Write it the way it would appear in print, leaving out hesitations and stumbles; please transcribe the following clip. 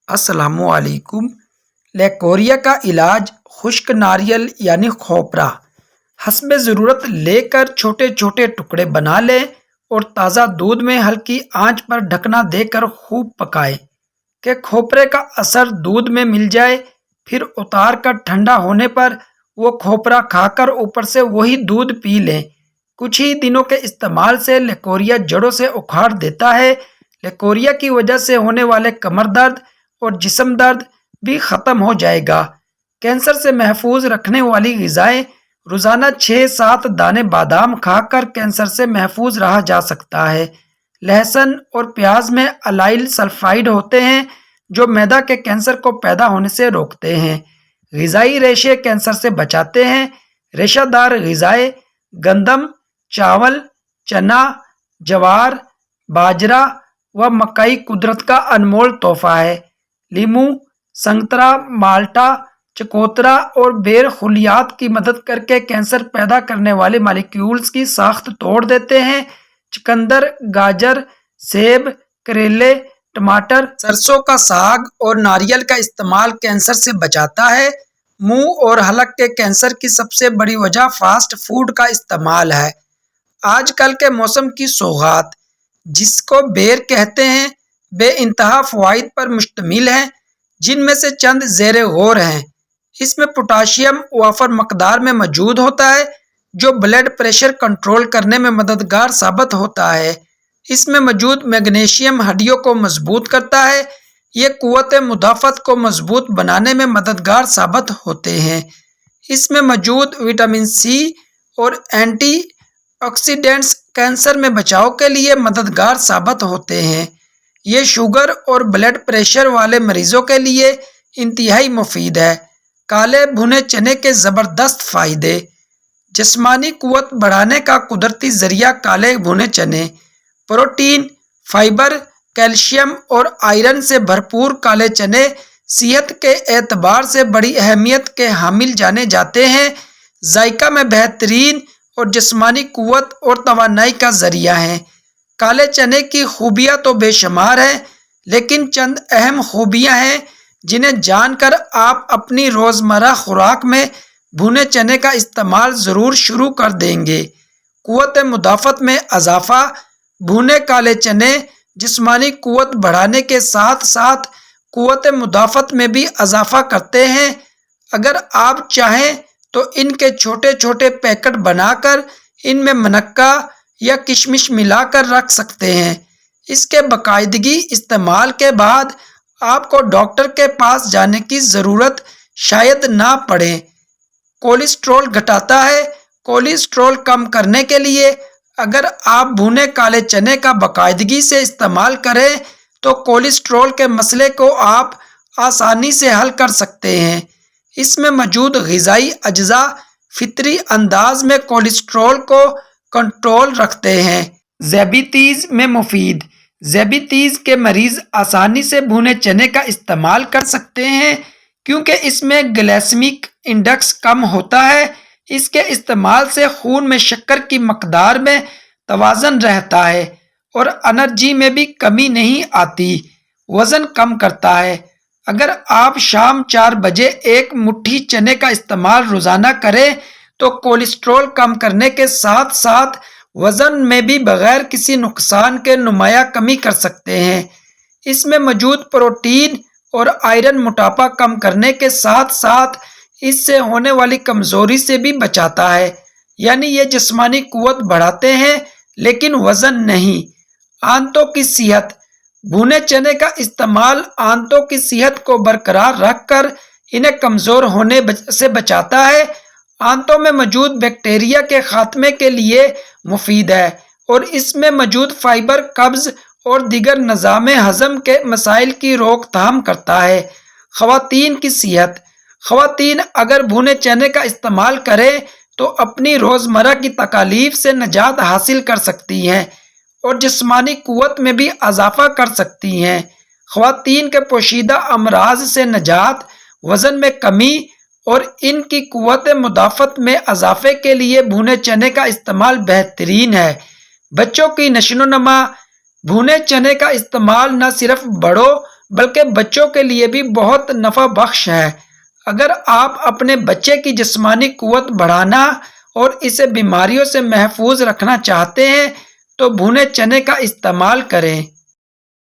السلام علیکم۔ لیکوریا کا علاج خشک ناریل یعنی کھوپرا حسب ضرورت لے کر چھوٹے چھوٹے ٹکڑے بنا لیں اور تازہ دودھ میں ہلکی آنچ پر ڈھکنا دے کر خوب پکائیں کہ کھوپرے کا اثر دودھ میں مل جائے۔ پھر اتار کر ٹھنڈا ہونے پر وہ کھوپرا کھا کر اوپر سے وہی دودھ پی لیں۔ کچھ ہی دنوں کے استعمال سے لیکوریا جڑوں سے اکھاڑ دیتا ہے۔ لیکوریا کی وجہ سے ہونے والے کمر درد اور جسم درد بھی ختم ہو جائے گا۔ کینسر سے محفوظ رکھنے والی غذائیں: روزانہ 6-7 دانے بادام کھا کر کینسر سے محفوظ رہا جا سکتا ہے۔ لہسن اور پیاز میں الائل سلفائڈ ہوتے ہیں جو معدہ کے کینسر کو پیدا ہونے سے روکتے ہیں۔ غذائی ریشے کینسر سے بچاتے ہیں۔ ریشہ دار غذائیں: گندم، چاول، چنا، جوار، باجرہ و مکئی قدرت کا انمول تحفہ ہے۔ لیموں، سنترا، مالٹا، چکوترا اور بیر خلیات کی مدد کر کے کینسر پیدا کرنے والے مالیکیولز کی ساخت توڑ دیتے ہیں۔ چقندر، گاجر، سیب، کریلے، ٹماٹر، سرسوں کا ساگ اور ناریل کا استعمال کینسر سے بچاتا ہے۔ منہ اور حلق کے کینسر کی سب سے بڑی وجہ فاسٹ فوڈ کا استعمال ہے۔ آج کل کے موسم کی سوغات، جس کو بیر کہتے ہیں، بے انتہا فوائد پر مشتمل ہے، جن میں سے چند زیر غور ہیں۔ اس میں پوٹاشیم وافر مقدار میں موجود ہوتا ہے جو بلڈ پریشر کنٹرول کرنے میں مددگار ثابت ہوتا ہے۔ اس میں موجود میگنیشیم ہڈیوں کو مضبوط کرتا ہے۔ یہ قوت مدافعت کو مضبوط بنانے میں مددگار ثابت ہوتے ہیں۔ اس میں موجود وٹامن سی اور اینٹی آکسیڈینٹس کینسر میں بچاؤ کے لیے مددگار ثابت ہوتے ہیں۔ یہ شوگر اور بلڈ پریشر والے مریضوں کے لیے انتہائی مفید ہے۔ کالے بھنے چنے کے زبردست فائدے: جسمانی قوت بڑھانے کا قدرتی ذریعہ کالے بھنے چنے۔ پروٹین، فائبر، کیلشیم اور آئرن سے بھرپور کالے چنے صحت کے اعتبار سے بڑی اہمیت کے حامل جانے جاتے ہیں۔ ذائقہ میں بہترین اور جسمانی قوت اور توانائی کا ذریعہ ہیں۔ کالے چنے کی خوبیاں تو بے شمار ہیں، لیکن چند اہم خوبیاں ہیں جنہیں جان کر آپ اپنی روزمرہ خوراک میں بھنے چنے کا استعمال ضرور شروع کر دیں گے۔ قوت مدافعت میں اضافہ: بھنے کالے چنے جسمانی قوت بڑھانے کے ساتھ ساتھ قوت مدافعت میں بھی اضافہ کرتے ہیں۔ اگر آپ چاہیں تو ان کے چھوٹے چھوٹے پیکٹ بنا کر ان میں منقع یا کشمش ملا کر رکھ سکتے ہیں۔ اس کے باقاعدگی استعمال کے بعد آپ کو ڈاکٹر کے پاس جانے کی ضرورت شاید نہ پڑے۔ کولیسٹرول گھٹاتا ہے: کولیسٹرول کم کرنے کے لیے اگر آپ بھنے کالے چنے کا باقاعدگی سے استعمال کریں تو کولیسٹرول کے مسئلے کو آپ آسانی سے حل کر سکتے ہیں۔ اس میں موجود غذائی اجزاء فطری انداز میں کولیسٹرول کو کنٹرول رکھتے ہیں۔ ذیابیطس میں مفید: ذیابیطس کے مریض آسانی سے بھنے چنے کا استعمال کر سکتے ہیں کیونکہ اس میں گلائسیمک انڈیکس کم ہوتا ہے۔ اس کے استعمال سے خون میں شکر کی مقدار میں توازن رہتا ہے اور انرجی میں بھی کمی نہیں آتی۔ وزن کم کرتا ہے: اگر آپ شام 4 بجے ایک مٹھی چنے کا استعمال روزانہ کریں تو کولیسٹرول کم کرنے کے ساتھ ساتھ وزن میں بھی بغیر کسی نقصان کے نمایاں کمی کر سکتے ہیں۔ اس میں موجود پروٹین اور آئرن موٹاپا کم کرنے کے ساتھ ساتھ اس سے ہونے والی کمزوری سے بھی بچاتا ہے، یعنی یہ جسمانی قوت بڑھاتے ہیں لیکن وزن نہیں۔ آنتوں کی صحت: بھنے چنے کا استعمال آنتوں کی صحت کو برقرار رکھ کر انہیں کمزور ہونے سے بچاتا ہے۔ آنتوں میں موجود بیکٹیریا کے خاتمے کے لیے مفید ہے اور اس میں موجود فائبر قبض اور دیگر نظام ہضم کے مسائل کی روک تھام کرتا ہے۔ خواتین کی صحت: خواتین اگر بھنے چنے کا استعمال کریں تو اپنی روزمرہ کی تکالیف سے نجات حاصل کر سکتی ہیں اور جسمانی قوت میں بھی اضافہ کر سکتی ہیں۔ خواتین کے پوشیدہ امراض سے نجات، وزن میں کمی اور ان کی قوت مدافعت میں اضافے کے لیے بھنے چنے کا استعمال بہترین ہے۔ بچوں کی نشو و نما: بھنے چنے کا استعمال نہ صرف بڑوں بلکہ بچوں کے لیے بھی بہت نفع بخش ہے۔ اگر آپ اپنے بچے کی جسمانی قوت بڑھانا اور اسے بیماریوں سے محفوظ رکھنا چاہتے ہیں تو بھونے چنے کا استعمال کریں۔